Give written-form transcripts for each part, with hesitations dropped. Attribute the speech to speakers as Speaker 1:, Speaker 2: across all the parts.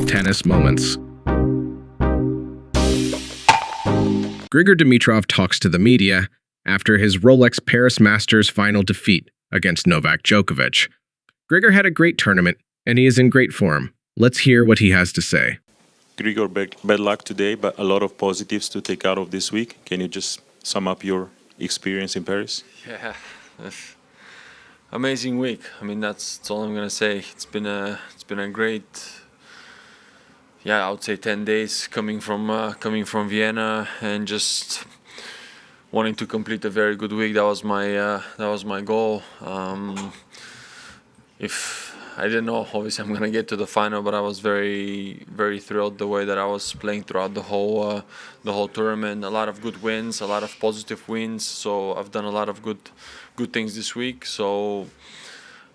Speaker 1: Tennis Moments. Grigor Dimitrov talks to the media after his Rolex Paris Masters final defeat against Novak Djokovic. Grigor had a great tournament, and he is in great form. Let's hear what he has to say.
Speaker 2: Grigor, bad luck today, but a lot of positives to take out of this week. Can you just sum up your experience in Paris?
Speaker 3: Yeah, amazing week. I mean, that's all I'm gonna say. It's been a great, yeah, I would say 10 days coming from Vienna and just wanting to complete a very good week. That was my goal. If I didn't know, obviously I'm gonna get to the final, but I was very, very thrilled the way that I was playing throughout the whole tournament. A lot of good wins, a lot of positive wins. So I've done a lot of good things this week. So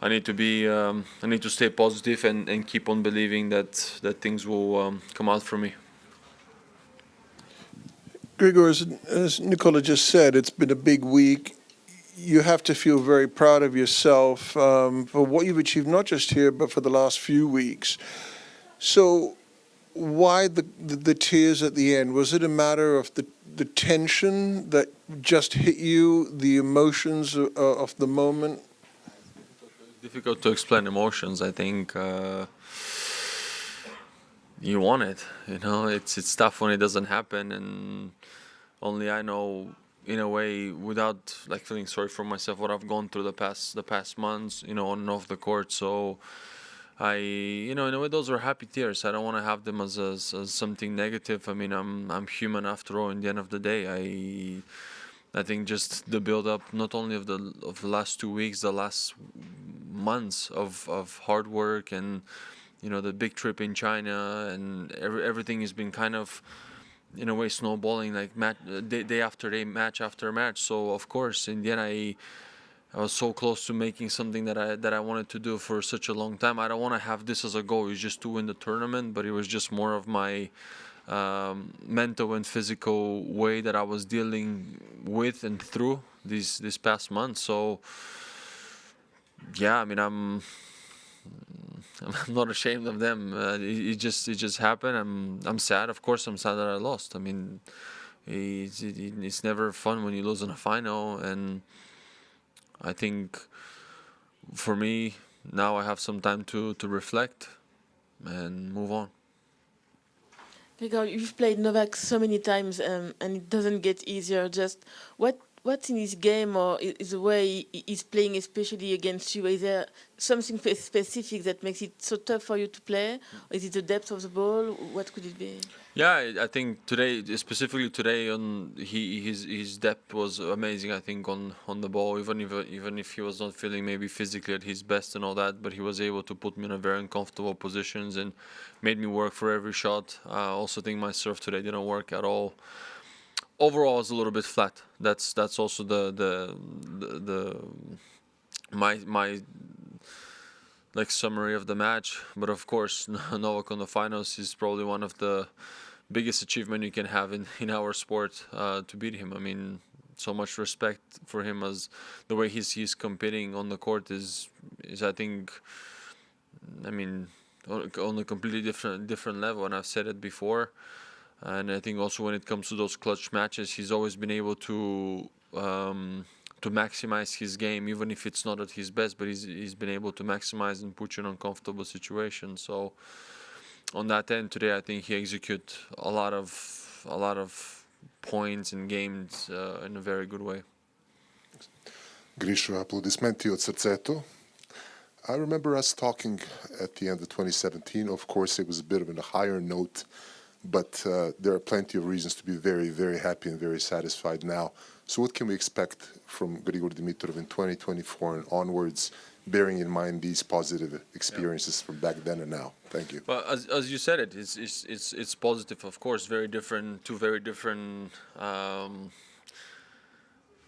Speaker 3: I need to stay positive and keep on believing that things will come out for me.
Speaker 4: Grigor, as Nicola just said, it's been a big week. You have to feel very proud of yourself for what you've achieved, not just here, but for the last few weeks. So why the tears at the end? Was it a matter of the tension that just hit you, the emotions of the moment?
Speaker 3: Difficult to explain emotions. I think you want it. You know, it's tough when it doesn't happen, and only I know, in a way, without like feeling sorry for myself, what I've gone through the past months, you know, on and off the court. So in a way, those are happy tears. I don't want to have them as something negative. I mean, I'm human after all. In the end of the day, I think just the build up, not only of the last 2 weeks, the last months of hard work, and the big trip in China, and everything has been kind of, in a way, snowballing, like day after day, match after match. So of course, in the end, I was so close to making something that I wanted to do for such a long time. I don't want to have this as a goal. It's just to win the tournament, but it was just more of my mental and physical way that I was dealing with and through this past month. So yeah, I mean, I'm not ashamed of them. It just happened. I'm sad. Of course, I'm sad that I lost. I mean, it's never fun when you lose in a final, and I think for me now I have some time to reflect and move on.
Speaker 5: Grigor, you've played Novak so many times, and it doesn't get easier. Just what's in his game, or is the way he's playing, especially against you? Is there something specific that makes it so tough for you to play? Or is it the depth of the ball? What could it be?
Speaker 3: Yeah, I think today, specifically today, his depth was amazing. I think on the ball, even if he was not feeling maybe physically at his best and all that, but he was able to put me in a very uncomfortable positions and made me work for every shot. I also think my serve today didn't work at all. Overall, it's a little bit flat. That's also my like summary of the match. But of course, Novak on the finals is probably one of the biggest achievement you can have in our sport, to beat him. I mean, so much respect for him, as the way he's competing on the court is I think, I mean, on a completely different level. And I've said it before. And I think also when it comes to those clutch matches, he's always been able to maximize his game, even if it's not at his best. But he's been able to maximize and put you in uncomfortable situations. So on that end, today I think he executed a lot of points and games in a very good way.
Speaker 6: Grisho, aplodismenti od srcetu. I remember us talking at the end of 2017. Of course, it was a bit of a higher note, but there are plenty of reasons to be very, very happy and very satisfied now. So what can we expect from Grigor Dimitrov in 2024 and onwards, bearing in mind these positive experiences from back then and now? Thank you.
Speaker 3: Well, as you said, it's positive, of course. Two very different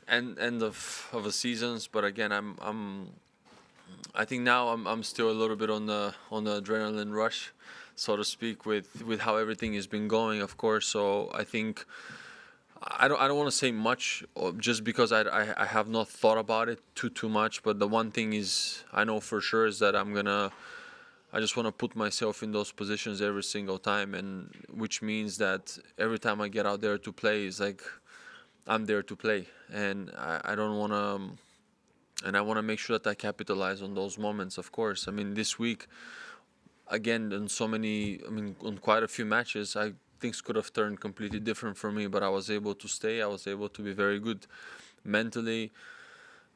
Speaker 3: end of a seasons. But again, I think now I'm still a little bit on the adrenaline rush, so to speak, with how everything has been going, of course. So I think I don't want to say much, just because I have not thought about it too much. But the one thing is I know for sure is that I'm gonna I just want to put myself in those positions every single time, and which means that every time I get out there to play, it's like I'm there to play, and I don't want to. And I want to make sure that I capitalize on those moments. Of course, I mean this week again, on so many, I mean on quite a few matches, things could have turned completely different for me, but I was able to stay. I was able to be very good mentally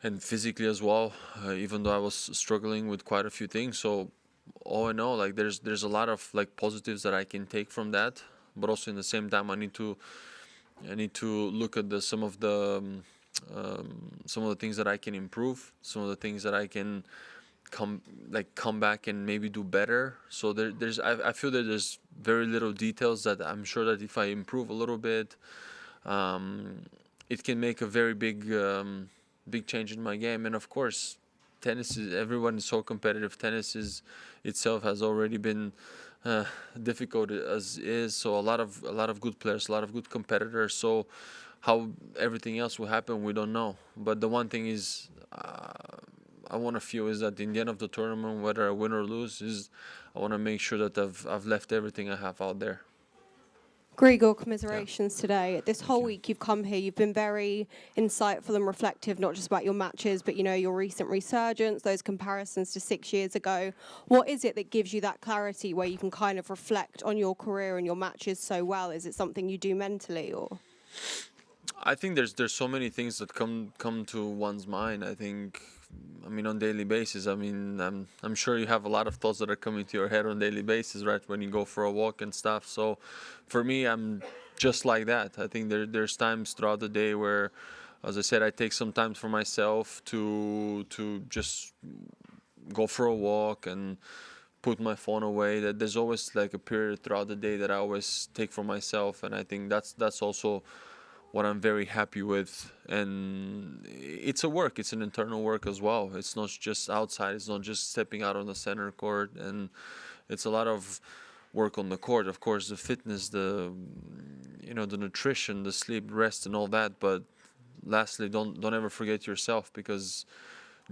Speaker 3: and physically as well, even though I was struggling with quite a few things. So all in all, like there's a lot of like positives that I can take from that, but also in the same time I need to look at the some of the things that I can improve, some of the things that I can come back and maybe do better. So I feel that there's very little details that I'm sure that if I improve a little bit, it can make a very big change in my game. And of course, tennis is everyone is so competitive. Tennis is itself has already been difficult as is. So a lot of good players, a lot of good competitors. So how everything else will happen, we don't know. But the one thing is, I want to feel is that in the end of the tournament, whether I win or lose, is I want to make sure that I've left everything I have out there.
Speaker 7: Grigor, commiserations today. This whole week you've come here, you've been very insightful and reflective, not just about your matches, but, you know, your recent resurgence, those comparisons to 6 years ago. What is it that gives you that clarity where you can kind of reflect on your career and your matches so well? Is it something you do mentally, or?
Speaker 3: I think there's so many things that come to one's mind. I mean, on daily basis. I mean, I'm sure you have a lot of thoughts that are coming to your head on daily basis, right? When you go for a walk and stuff. So, for me, I'm just like that. I think there's times throughout the day where, as I said, I take some time for myself to just go for a walk and put my phone away. That there's always like a period throughout the day that I always take for myself, and I think that's also what I'm very happy with. And it's a work, it's an internal work as well. It's not just outside, it's not just stepping out on the center court, and it's a lot of work on the court. Of course, the fitness, the the nutrition, the sleep, rest, and all that. But lastly, don't ever forget yourself, because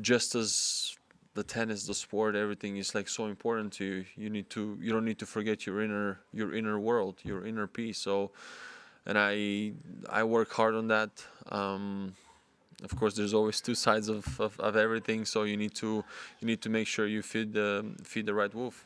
Speaker 3: just as the tennis, the sport, everything is like so important to you. You don't need to forget your inner world, your inner peace. So, and I work hard on that. Of course, there's always two sides of everything. So you need to make sure you feed the right wolf.